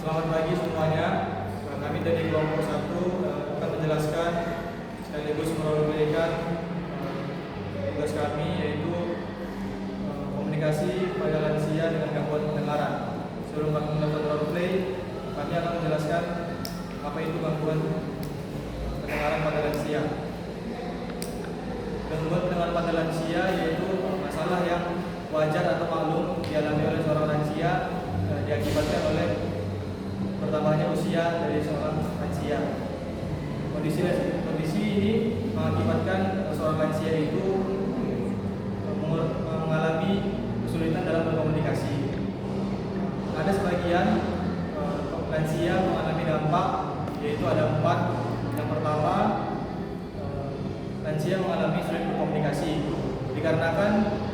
Selamat pagi semuanya. Kami dari kelompok 1 akan menjelaskan sekaligus merolekan tugas kami, yaitu komunikasi pada lansia dengan gangguan pendengaran. Sebelum kami melakukan roleplay, kami akan menjelaskan apa itu gangguan pendengaran pada lansia. Gangguan pendengaran pada lansia yaitu masalah yang wajar atau maklum dialami oleh seorang lansia, diakibatkan oleh bertambahnya usia dari seorang lansia. Kondisi ini mengakibatkan seorang lansia itu mengalami kesulitan dalam berkomunikasi. Ada sebagian lansia mengalami dampak, yaitu ada 4. Yang pertama, lansia mengalami sulit berkomunikasi dikarenakan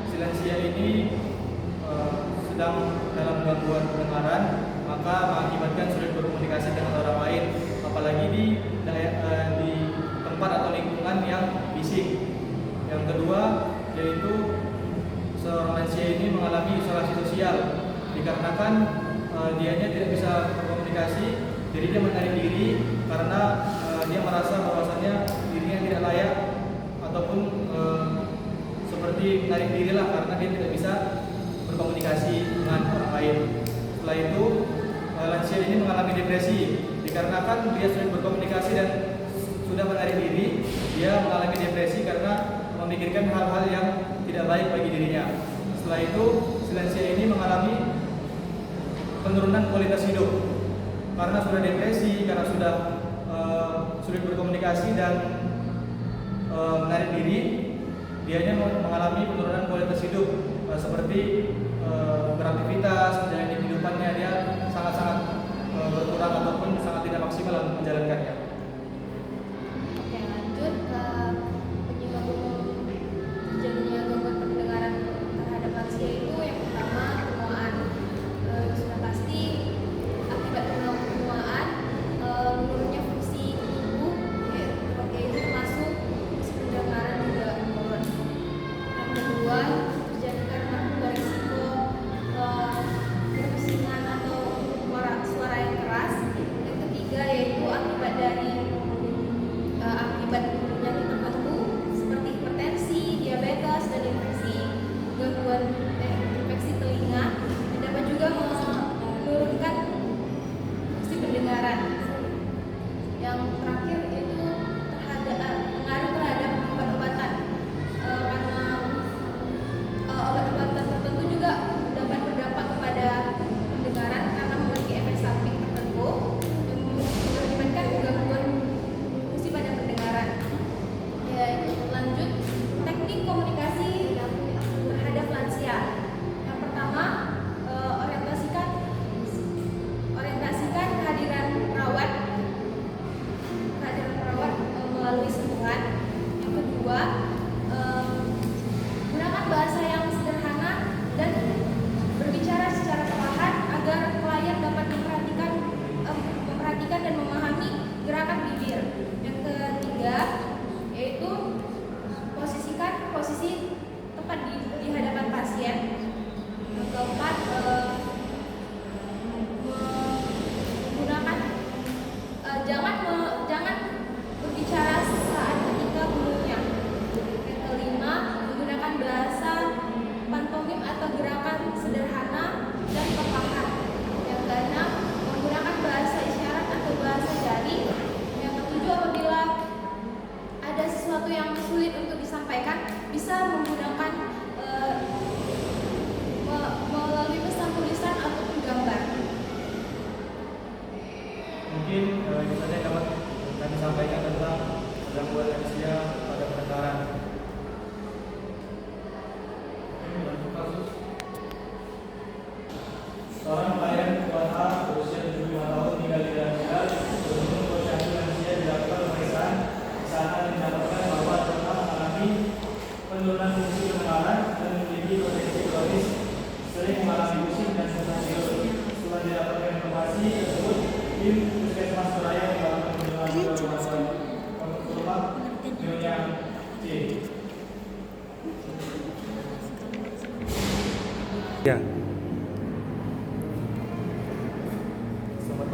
si lansia ini sedang dalam gangguan pendengaran, maka mengakibatkan sulit berkomunikasi dengan orang lain, apalagi di tempat atau lingkungan yang bising. Yang kedua, yaitu seorang lansia ini mengalami isolasi sosial dikarenakan dianya tidak bisa berkomunikasi, jadi dia menarik diri karena dia merasa bahwasannya dirinya tidak layak ataupun seperti menarik diri lah karena dia tidak bisa berkomunikasi dengan orang lain. Setelah itu lansia ini mengalami depresi dikarenakan dia sulit berkomunikasi dan sudah menarik diri. Dia mengalami depresi karena memikirkan hal-hal yang tidak baik bagi dirinya. Setelah itu si lansia ini mengalami penurunan kualitas hidup karena sudah depresi, karena sudah sulit berkomunikasi dan menarik diri. Dianya mengalami penurunan kualitas hidup, seperti beraktivitas, menjalani kehidupannya dia sangat-sangat berkurang ataupun sangat tidak maksimal dalam menjalankannya. Oke, lanjut ke penyebab umum terjadinya gangguan pendengaran terhadap lansia itu yang pertama penuaan. Sudah pasti akibat penuaan menurunnya fungsi tubuh, itu termasuk fungsi pendengaran juga menurun. Yang kedua, terjadi karena berisiko berbisingan atau suara yang keras. Yang ketiga yaitu akibat penyakit tertentu seperti hipertensi, diabetes, dan gangguan infeksi telinga, dan dapat juga menurunkan fungsi pendengaran. Yang terakhir itu pengaruh terhadap obat-obatan, karena obat-obatan tertentu juga dapat berdampak kepada pendengaran karena memiliki efek samping tertentu yang mengakibatkan gangguan fungsi pada pendengaran. Yaitu lanjut teknik komunikasi terhadap lansia. Yang pertama, orientasikan kehadiran perawat melalui sentuhan. Yang kedua, gunakan bahasa yang sederhana dan berbicara secara perlahan agar klien dapat memperhatikan dan memahami gerakan bibir. Yang ketiga, yaitu posisikan posisi tepat di hadapan pasien. Yang keempat, menggunakan jangan berbicara saat ketika umumnya. Yang kelima, menggunakan bahasa pantomim atau gerakan sederhana dan perlahan. Yang keenam, menggunakan bahasa isyarat atau bahasa jari. Yang ketujuh, apabila ada sesuatu yang sulit untuk disampaikan, bisa menggunakan melalui pesan tulisan ataupun gambar. Mungkin itu saja dapat kami sampaikan tentang gangguan lansia pada pendengaran. Seorang klien A berusia 75 tahun tinggal di Daerah beruntung posyandu lansia dilakukan pemeriksaan. Di sana didapatkan bahwa telah mengalami penurunan fungsi pendengaran dan memiliki potensi kronis, sering mengalami pusing dan susah tidur. Setelah didapatkan informasi tersebut, tim Puskesmas Suraya melakukan kunjungan ke rumah Nyonya C. Ya. Selamat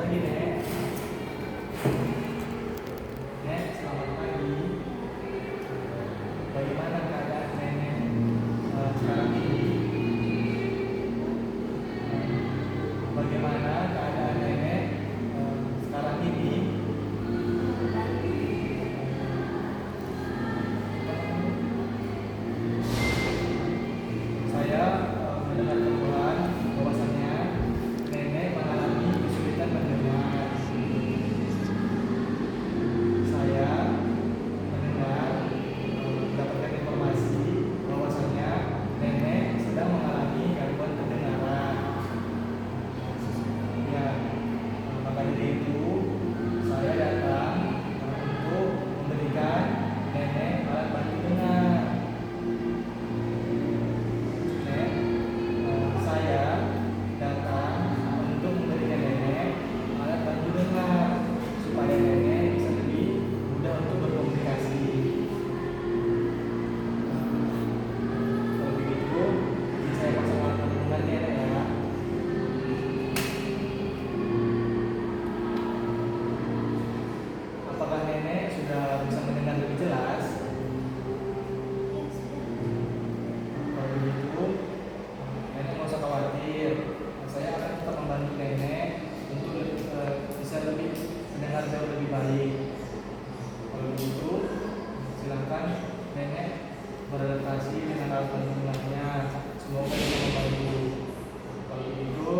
beradaptasi dengan alat bantuannya. Semoga bisa membantu. Kalau begitu,